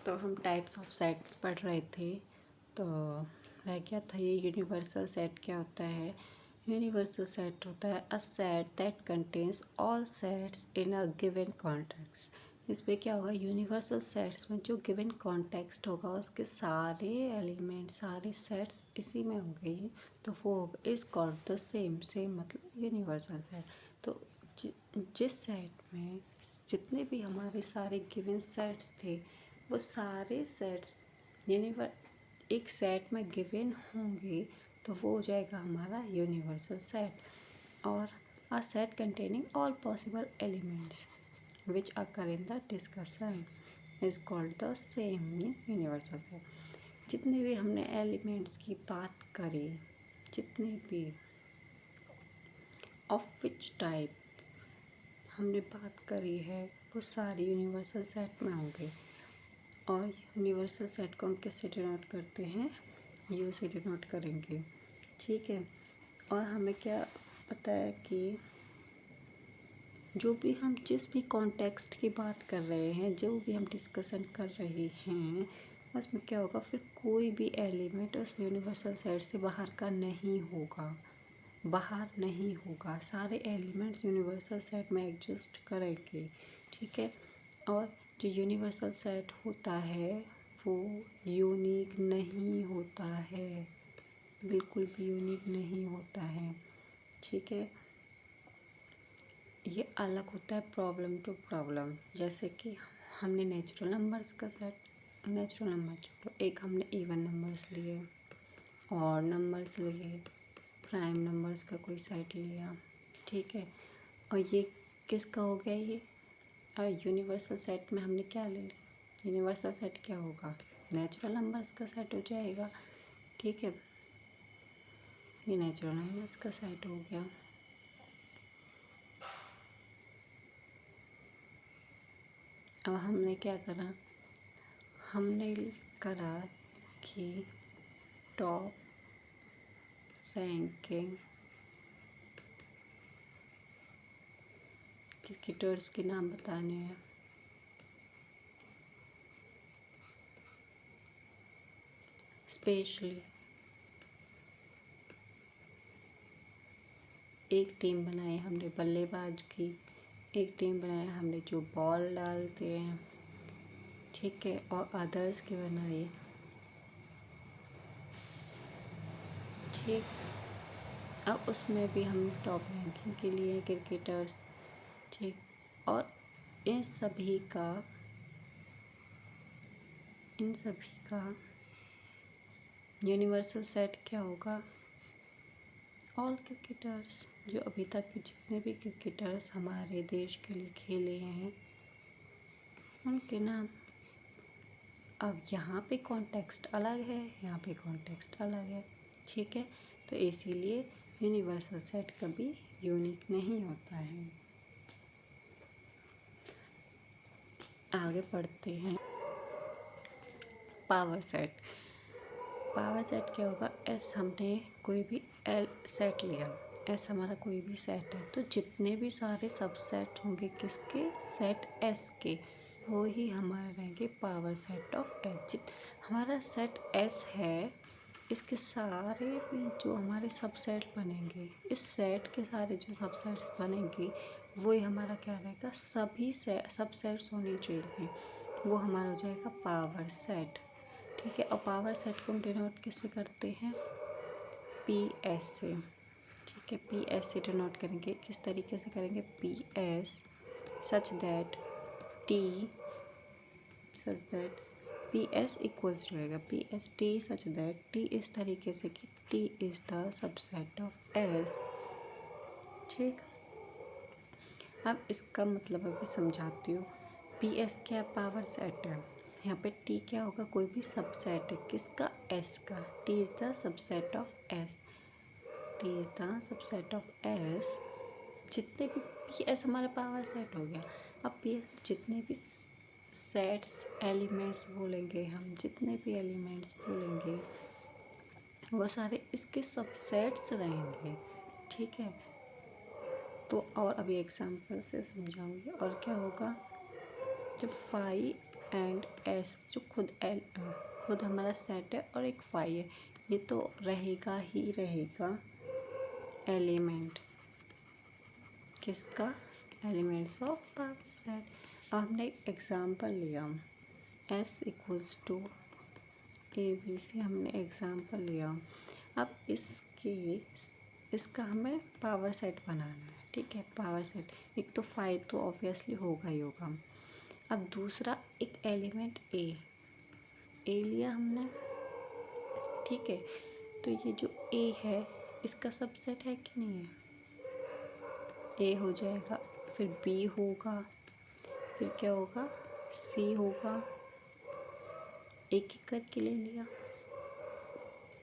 तो हम types of sets पढ़ रहे थे। तो रह गया था ये यूनिवर्सल सेट क्या होता है। यूनिवर्सल सेट होता है a set that contains all sets in a given context. इस पे क्या होगा, यूनिवर्सल सेट्स में जो गिवन कॉन्टेक्स्ट होगा उसके सारे एलिमेंट सारे सेट्स इसी में होंगे, तो वो इज कॉल्ड द सेम मतलब यूनिवर्सल सेट। तो जिस सेट में जितने भी हमारे सारे गिवन सेट्स थे वो सारे सेट्स एक सेट में गिवन होंगे तो वो हो जाएगा हमारा यूनिवर्सल सेट। और a set containing all possible elements which occur in the discussion is called the same means universal set. जितने भी हमने एलिमेंट्स की बात करी, जितने भी ऑफ विच टाइप हमने बात करी है वो सारे यूनिवर्सल सेट में होंगे। और यूनिवर्सल सेट को हम किससे डिनोट करते हैं, यू से डिनोट करेंगे, ठीक है। और हमें क्या पता है कि जो भी हम जिस भी कॉन्टेक्स्ट की बात कर रहे हैं, जो भी हम डिस्कशन कर रहे हैं, उसमें क्या होगा, फिर कोई भी एलिमेंट उस यूनिवर्सल सेट से बाहर का नहीं होगा, बाहर नहीं होगा। सारे एलिमेंट्स यूनिवर्सल सेट में एग्जिस्ट करेंगे, ठीक है। और जो यूनिवर्सल सेट होता है वो यूनिक नहीं होता है, बिल्कुल भी यूनिक नहीं होता है, ठीक है। ये अलग होता है प्रॉब्लम टू प्रॉब्लम। जैसे कि हमने नेचुरल नंबर्स का सेट, नेचुरल नंबर छोड़ो, एक हमने इवन नंबर्स लिए, और नंबर्स लिए, प्राइम नंबर्स का कोई सेट लिया, ठीक है। और ये किसका हो गया, ये यूनिवर्सल सेट में हमने क्या ले लिया, यूनिवर्सल सेट क्या होगा, नेचुरल नंबर्स का सेट हो जाएगा, ठीक है। ये नेचुरल नंबर्स का सेट हो गया। अब हमने क्या करा, हमने करा कि टॉप रैंकिंग क्रिकेटर्स के नाम बताने हैं। स्पेशली एक टीम बनाई हमने बल्लेबाज की, एक टीम बनाई हमने जो बॉल डालते हैं, ठीक है, और अदर्स की बनाई, ठीक। अब उसमें भी हम टॉप रैंकिंग के लिए क्रिकेटर्स, ठीक। और इन सभी का यूनिवर्सल सेट क्या होगा, ऑल क्रिकेटर्स। जो अभी तक के जितने भी क्रिकेटर्स हमारे देश के लिए खेले हैं उनके नाम। अब यहाँ पे कॉन्टेक्स्ट अलग है, यहाँ पे कॉन्टेक्स्ट अलग है, ठीक है। तो इसीलिए यूनिवर्सल सेट कभी यूनिक नहीं होता है। आगे पढ़ते हैं पावर सेट। पावर सेट क्या होगा, एस हमने कोई भी एल सेट लिया, एस हमारा कोई भी सेट है, तो जितने भी सारे सबसेट होंगे किसके, सेट एस के, वो ही हमारे रहेंगे पावर सेट ऑफ एच। हमारा सेट एस है, इसके सारे भी जो हमारे सबसेट बनेंगे, इस सेट के सारे जो सबसेट्स बनेंगे वही हमारा क्या रहेगा, सभी सबसेट्स होने चाहिए, वो हमारा हो जाएगा पावर सेट, ठीक है। और पावर सेट को हम डिनोट किससे करते हैं, पी एस से, ठीक है। पी एस से डिनोट करेंगे, किस तरीके से करेंगे, P S such that P S equals to रहेगा P S T such that T इस तरीके से कि T is the subset of S, ठीक। अब इसका मतलब अभी समझाती हूँ। पी एस क्या पावर सेट है, यहाँ पे टी क्या होगा, कोई भी सबसेट है किसका, एस का, T is the subset of S, T is the subset of S. जितने भी पी एस हमारा पावर सेट हो गया। अब पी एस जितने भी सेट्स एलिमेंट्स बोलेंगे, हम जितने भी एलिमेंट्स बोलेंगे वो सारे इसके सबसेट्स रहेंगे, ठीक है। तो और अभी एग्जाम्पल से समझाऊंगी। और क्या होगा, जब एंड एस जो खुद हमारा सेट है और एक फाई है, ये तो रहेगा ही रहेगा एलिमेंट किसका, एलिमेंट्स ऑफ पावर सेट। अब हमने एक एग्जांपल लिया S इक्वल्स टू ABC, हमने एग्जांपल लिया। अब इसका हमें पावर सेट बनाना है, ठीक है। पावर सेट एक तो फाई तो ऑब्वियसली होगा ही होगा। अब दूसरा एक एलिमेंट ए लिया हमने, ठीक है। तो ये जो ए है इसका सबसेट है कि नहीं है, ए हो जाएगा, फिर बी होगा, फिर क्या होगा, सी होगा, एक एक करके ले लिया।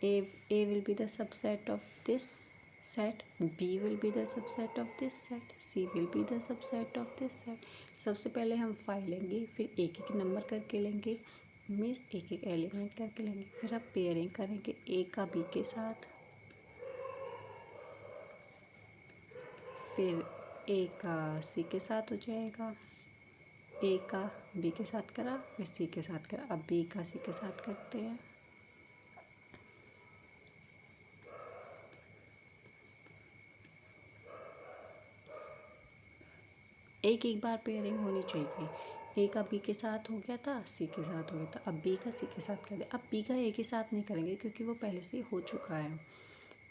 A will be the subset of this set, B will be the subset of this set, C will be the subset of this set. सबसे पहले हम फाइव लेंगे, फिर एक एक नंबर करके लेंगे, मीन्स एक एक एलिमेंट करके लेंगे, फिर आप पेयरिंग करेंगे ए का बी के साथ, फिर ए का सी के साथ हो जाएगा, ए का बी के साथ करा, फिर सी के साथ करा। अब बी का सी के साथ करते हैं, एक एक बार पेयरिंग होनी चाहिए। ए का बी के साथ हो गया था, सी के साथ हो गया था, अब बी का सी के साथ कर दिया। अब बी का ए के साथ नहीं करेंगे क्योंकि वो पहले से हो चुका है,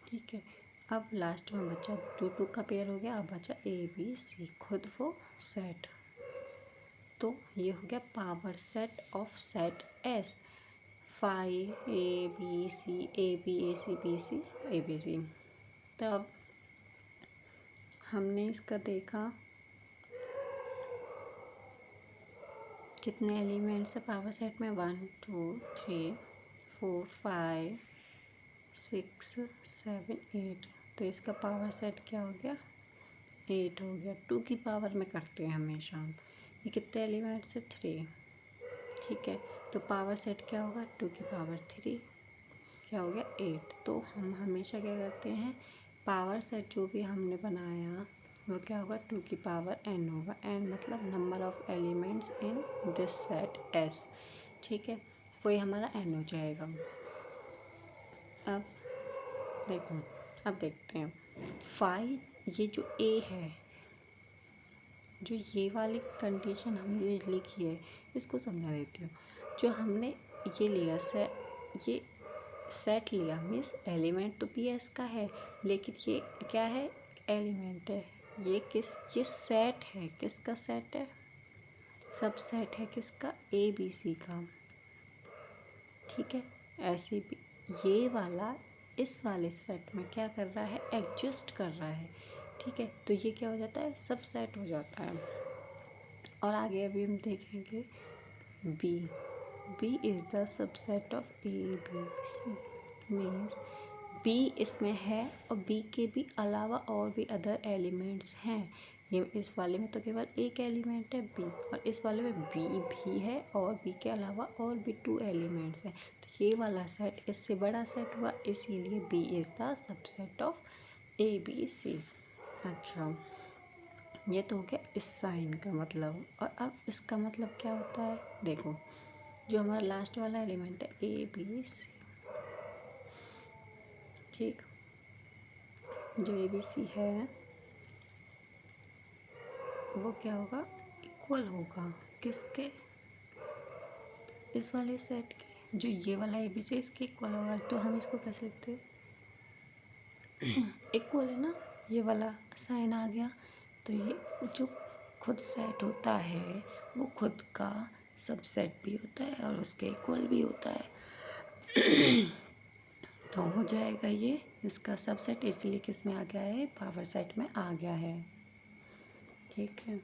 ठीक है। अब लास्ट में बचा टू का पेयर हो गया, अब बचा ए बी सी, खुद वो सेट। तो ये हो गया power set of set S, five A B C, A B A C B C A B C. तब हमने इसका देखा कितने एलिमेंट्स है पावर सेट में, 1 2 3 4 5 6 7 8। तो इसका पावर सेट क्या हो गया, 8 हो गया। 2 की पावर में करते हैं हमेशा हम। ये कितने एलिमेंट्स है, 3, ठीक है। तो पावर सेट क्या होगा, 2 की पावर 3 क्या हो गया, 8। तो हम हमेशा क्या करते हैं, पावर सेट जो भी हमने बनाया वो क्या होगा, 2 की पावर n होगा। n मतलब number of elements in this set s, ठीक है। वही हमारा n हो जाएगा। अब देखो, अब देखते हैं फाइव, ये जो a है, जो ये वाली कंडीशन हमने लिखी है इसको समझा देती हूँ। जो हमने ये लिया ये सेट लिया, मीन्स एलिमेंट तो पी एस का है, लेकिन ये क्या है, एलिमेंट है। ये सेट है, किसका सेट है, सब सेट है किसका, ए बी सी का, ठीक है। ऐसे भी ये वाला इस वाले सेट में क्या कर रहा है, एडजस्ट कर रहा है, ठीक है। तो ये क्या हो जाता है, सब सेट हो जाता है। और आगे अभी हम देखेंगे B is the subset of A B C, means B इसमें है और बी के भी अलावा और भी अदर एलिमेंट्स हैं। ये इस वाले में तो केवल एक एलिमेंट है बी, और इस वाले में बी भी है और बी के अलावा और भी 2 एलिमेंट्स हैं। तो ये वाला सेट इससे बड़ा सेट हुआ, इसीलिए B is the subset of A B C. अच्छा, ये तो हो गया इस साइन का मतलब। और अब इसका मतलब क्या होता है, देखो जो हमारा लास्ट वाला एलिमेंट है ए बी सी, ठीक, जो ए बी सी है वो क्या होगा, इक्वल होगा किसके, इस वाले सेट के। जो ये वाला ए बी सी इसके इक्वल होगा। तो हम इसको कैसे लिखते हैं, इक्वल है ना, ये वाला साइन आ गया। तो ये जो खुद सेट होता है वो खुद का सबसेट भी होता है और उसके इक्वल भी होता है। तो हो जाएगा ये इसका सबसेट, इसलिए किस में आ गया है, पावर सेट में आ गया है, ठीक है।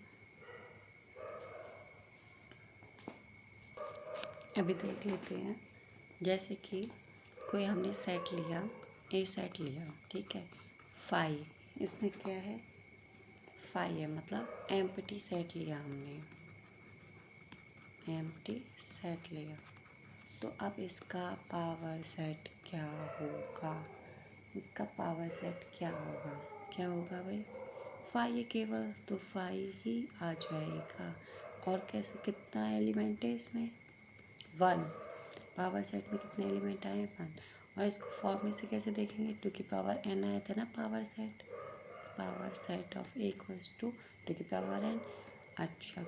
अभी देख लेते हैं, जैसे कि कोई हमने सेट लिया, ए सेट लिया, ठीक है, फाइव, इसमें क्या है, फाइव है, मतलब एम्प्टी सेट लिया हमने, एम्प्टी सेट लिया। तो अब इसका पावर सेट क्या होगा, इसका पावर सेट क्या होगा, क्या होगा भाई, फाइव है केवल, तो फाइव ही आ जाएगा। और कैसे, कितना एलिमेंट है इसमें, 1। पावर सेट में कितने एलिमेंट आए, 1। और इसको फॉर्मूले से कैसे देखेंगे, 2 की पावर n आया था ना power set of A equals to 2 की पावर n। अच्छा,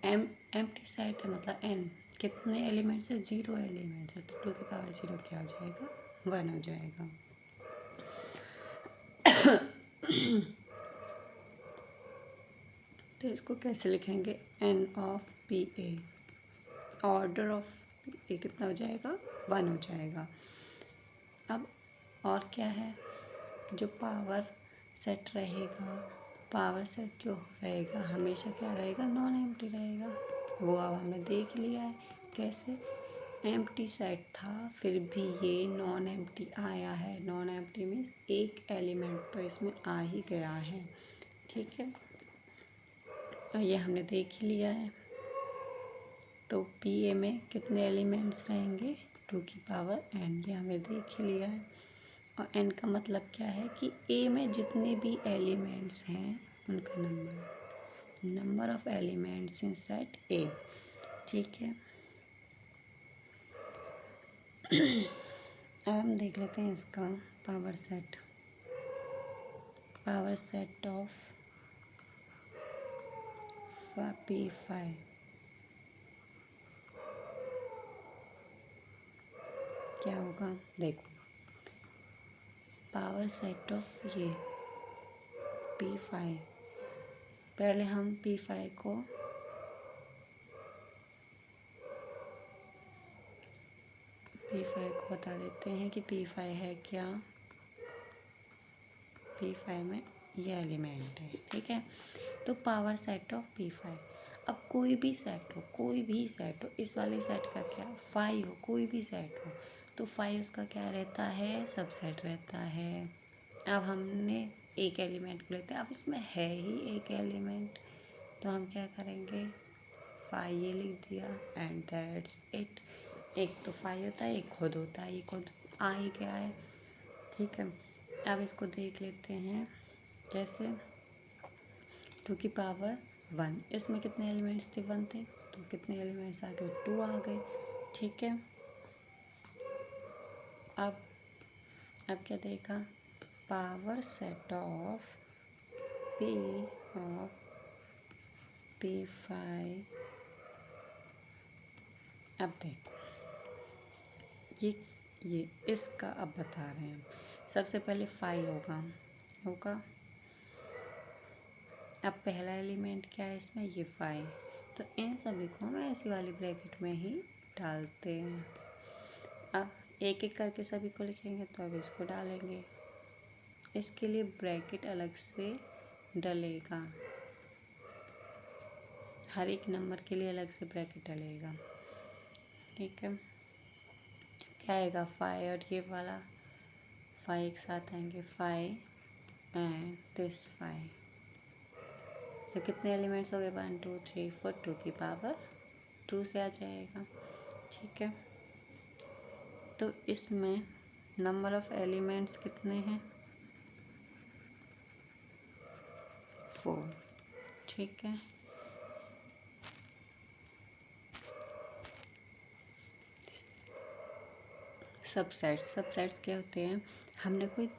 एम्प्टी सेट है मतलब n, कितने एलिमेंट्स है, 0 एलिमेंट्स है, तो 2 की पावर 0 क्या हो जाएगा, 1 हो जाएगा। तो इसको कैसे लिखेंगे, n of P A, order of A कितना हो जाएगा, 1 हो जाएगा। अब और क्या है, जो पावर सेट रहेगा, पावर सेट जो रहेगा हमेशा क्या रहेगा, नॉन एम्प्टी रहेगा। वो अब हमने देख लिया है कैसे, एम्प्टी सेट था फिर भी ये नॉन एम्प्टी आया है। नॉन एम्प्टी मीन्स एक एलिमेंट तो इसमें आ ही गया है, ठीक है। और ये हमने देख ही लिया है। तो पी ए में कितने एलिमेंट्स रहेंगे, 2 की पावर n, ये हमें देख ही लिया है। और n का मतलब क्या है कि a में जितने भी एलिमेंट्स हैं उनका number of elements in set a, ठीक है। अब हम देख लेते हैं इसका पावर सेट ऑफ P5 क्या होगा, देखो पावर सेट ऑफ ये P5, पहले हम P5 को बता देते हैं कि P5 है क्या, P5 में ये एलिमेंट है, ठीक है। तो पावर सेट ऑफ P5, अब कोई भी सेट हो, इस वाले सेट का क्या, 5 हो, कोई भी सेट हो तो 5 उसका क्या रहता है, सबसेट रहता है। अब हमने एक एलिमेंट को लेते हैं, अब इसमें है ही एक एलिमेंट, तो हम क्या करेंगे, 5 ये लिख दिया एंड दैट्स इट। एक तो 5 होता है, एक खुद होता है, ये खुद आ ही गया है, ठीक है। अब इसको देख लेते हैं कैसे, 2 की पावर 1, इसमें कितने एलिमेंट्स थे, 1 थे, तो कितने एलिमेंट्स आ गए, 2 आ गए, ठीक है। अब क्या देखा, पावर सेट ऑफ P5। अब देखो ये इसका अब बता रहे हैं, सबसे पहले 5 होगा। अब पहला एलिमेंट क्या है इसमें, ये 5, तो इन सभी को हम ऐसी वाली ब्रैकेट में ही डालते हैं। अब एक एक करके सभी को लिखेंगे, तो अब इसको डालेंगे, इसके लिए ब्रैकेट अलग से डलेगा, हर एक नंबर के लिए अलग से ब्रैकेट डलेगा, ठीक है। क्या आएगा, 5 और ये वाला 5 एक साथ आएंगे, 5 एंड दिस 5, तो कितने एलिमेंट्स हो गए, 1 2 3 4, 2 की पावर 2 से आ जाएगा, ठीक है। तो इसमें नंबर ऑफ एलिमेंट्स कितने हैं, 4, ठीक है। सबसेट्स क्या होते हैं, हमने कोई,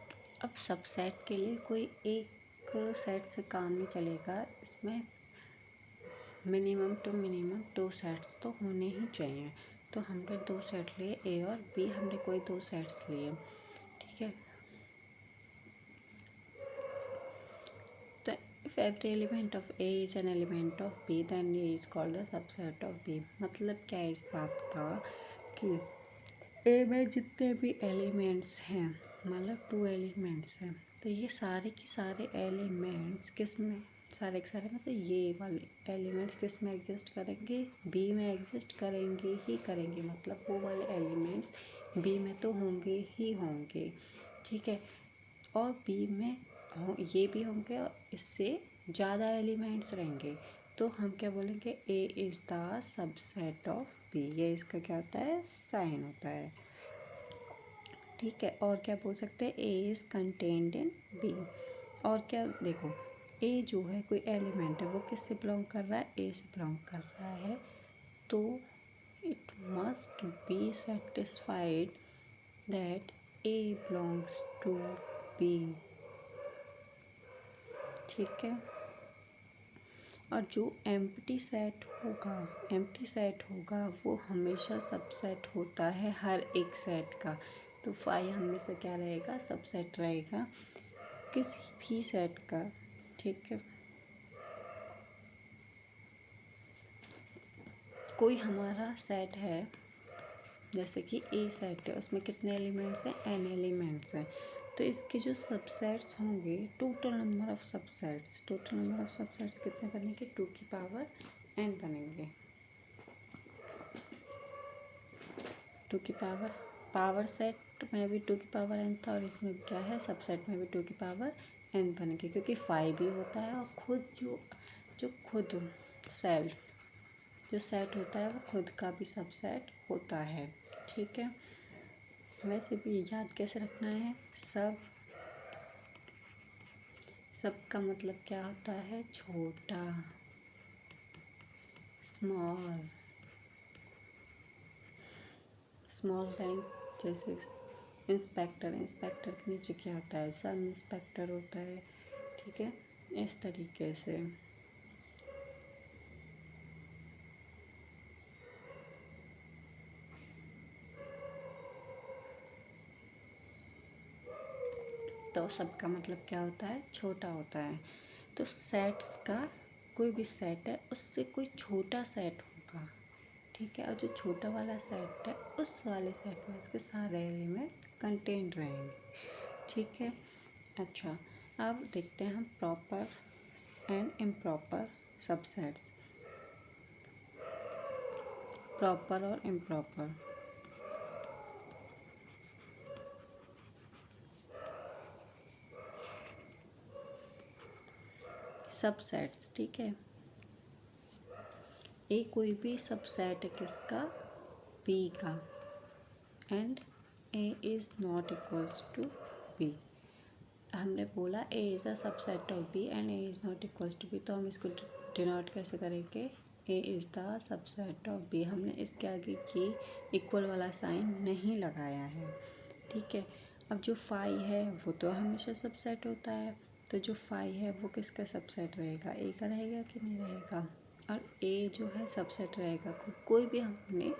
अब सबसेट के लिए कोई एक सेट से काम नहीं चलेगा, इसमें मिनिमम टू मिनिमम 2 सेट्स तो होने ही चाहिए। तो हमने 2 सेट लिए, ए और बी, हमने कोई 2 सेट्स लिए, ठीक है। तो if every element of A is an element of B then A is called the subset of B. मतलब क्या है इस बात का कि ए में जितने भी एलिमेंट्स हैं, मतलब 2 एलिमेंट्स हैं, तो ये सारे के सारे एलिमेंट्स किस में, सारे के सारे मतलब ये वाले एलिमेंट्स किस में एग्जिस्ट करेंगे, बी में एग्जिस्ट करेंगे ही करेंगे, मतलब वो वाले एलिमेंट्स बी में तो होंगे ही होंगे, ठीक है। और बी में ये भी होंगे और इससे ज़्यादा एलिमेंट्स रहेंगे, तो हम क्या बोलेंगे, A is the subset of B, ये इसका क्या होता है, साइन होता है, ठीक है। और क्या बोल सकते हैं, A is contained in B. और क्या देखो, ए जो है कोई एलिमेंट है वो किससे बिलोंग कर रहा है, ए से बिलोंग कर रहा है, तो it must be satisfied that A belongs to B. ठीक है। और जो एम्प्टी सेट होगा वो हमेशा सबसेट होता है हर एक सेट का। तो फाई हमें से क्या रहेगा, सबसेट रहेगा किसी भी सेट का। ठीक है। कोई हमारा सेट है, जैसे कि ए सेट है, उसमें कितने एलिमेंट्स हैं, एन एलिमेंट्स हैं। तो इसके जो सबसेट्स होंगे, टोटल नंबर ऑफ सबसेट्स कितने बनेंगे, 2 की पावर n बनेंगे। 2 की पावर सेट में भी 2 की पावर n था, और इसमें क्या है, सबसेट में भी 2 की पावर n बनेंगे, क्योंकि 5 भी होता है, और खुद जो खुद सेल्फ जो सेट होता है वो खुद का भी सबसेट होता है। ठीक है। वैसे भी याद कैसे रखना है, सब का मतलब क्या होता है, छोटा, स्मॉल रैंक। जैसे इंस्पेक्टर के नीचे क्या होता है, सब इंस्पेक्टर होता है। ठीक है, इस तरीके से। तो सबका मतलब क्या होता है, छोटा होता है। तो सेट्स का कोई भी सेट है उससे कोई छोटा सेट होगा। ठीक है। और जो छोटा वाला सेट है उस वाले सेट में उसके सारे एलिमेंट कंटेंट रहेंगे। ठीक है। अच्छा, अब देखते हैं हम proper and improper subsets. Proper और इम्प्रॉपर सबसेट्स। ठीक है। ए कोई भी सबसेट है किसका, बी का, and A is not equals to B. हमने बोला A is a subset of B and A is not equals to B, तो हम इसको डिनोट कैसे करेंगे, A is the subset of B. हमने इसके आगे ये इक्वल वाला साइन नहीं लगाया है। ठीक है। अब जो फाई है वो तो हमेशा सबसेट होता है, तो जो फाई है वो किसका सबसेट रहेगा, ए का रहेगा कि नहीं रहेगा। और ए जो है सबसेट रहेगा, कोई भी हमने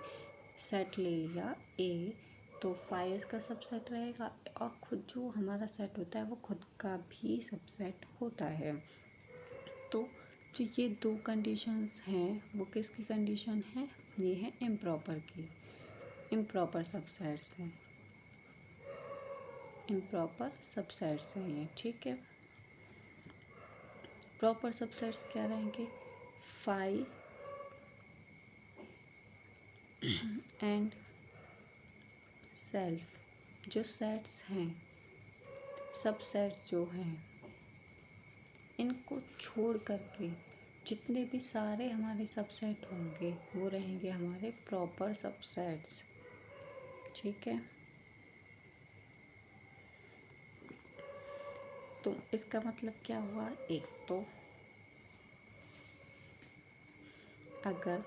सेट ले लिया ए, तो फाई इसका सबसेट रहेगा, और खुद जो हमारा सेट होता है वो खुद का भी सबसेट होता है। तो जो ये 2 कंडीशंस हैं वो किसकी कंडीशन है, ये है इम्प्रॉपर की, इम्प्रॉपर सबसेट्स हैं, इम्प्रॉपर सबसेट्स हैं ये। ठीक है। प्रॉपर सबसेट्स क्या रहेंगे, फाई एंड सेल्फ। जो सेट्स हैं, सबसेट्स जो हैं, इनको छोड़ करके जितने भी सारे हमारे सबसेट होंगे वो रहेंगे हमारे प्रॉपर सबसेट्स। ठीक है। तो इसका मतलब क्या हुआ, एक तो अगर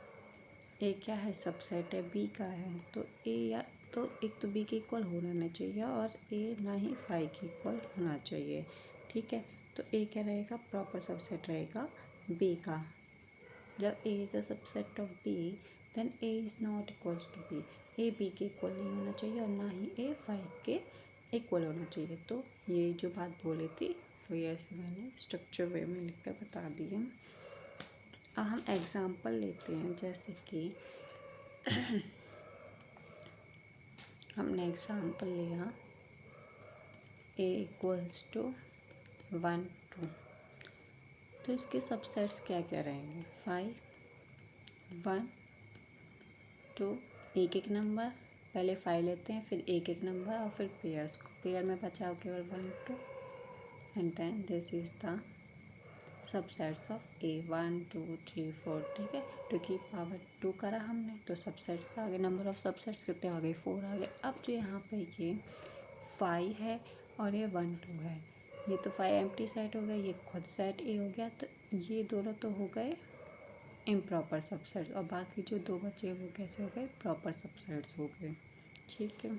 ए क्या है, सबसेट है, बी का है, तो ए या तो एक तो बी के इक्वल होना नहीं चाहिए, और ए ना ही फाई के इक्वल होना चाहिए। ठीक है। तो ए क्या रहेगा, प्रॉपर सबसेट रहेगा बी का। जब A is a subset of B, then A is not equals to B. A B के इक्वल नहीं होना चाहिए, और ना ही ए फाई के इक्वल होना चाहिए। तो ये जो बात बोली थी वो ये ऐसे मैंने स्ट्रक्चर वे में लिख कर बता दी है। अब हम एग्ज़ाम्पल लेते हैं, जैसे कि हमने एग्ज़ाम्पल लिया ए इक्वल्स टू 1 2, तो इसके सबसेट्स क्या क्या रहेंगे, 5 1 2, एक एक नंबर, पहले 5 लेते हैं, फिर एक एक नंबर, और फिर पेयर्स को, पेयर में बचाओ केवल 1 2, and then this is the subsets of A 1 2 3 4। ठीक है। 2 की पावर 2 करा हमने, तो सबसेट्स आ गए, नंबर ऑफ सबसेट्स कितने आ गए, 4 आ गए। अब जो यहाँ पे ये 5 है और ये 1 2 है, ये तो 5 एम्प्टी सेट हो गए, ये खुद सेट ए हो गया। तो ये दोनों तो हो गए इम्प्रॉपर सबसेट्स, और बाकी जो दो बचे वो कैसे हो गए, प्रॉपर सबसेट्स हो गए। ठीक है।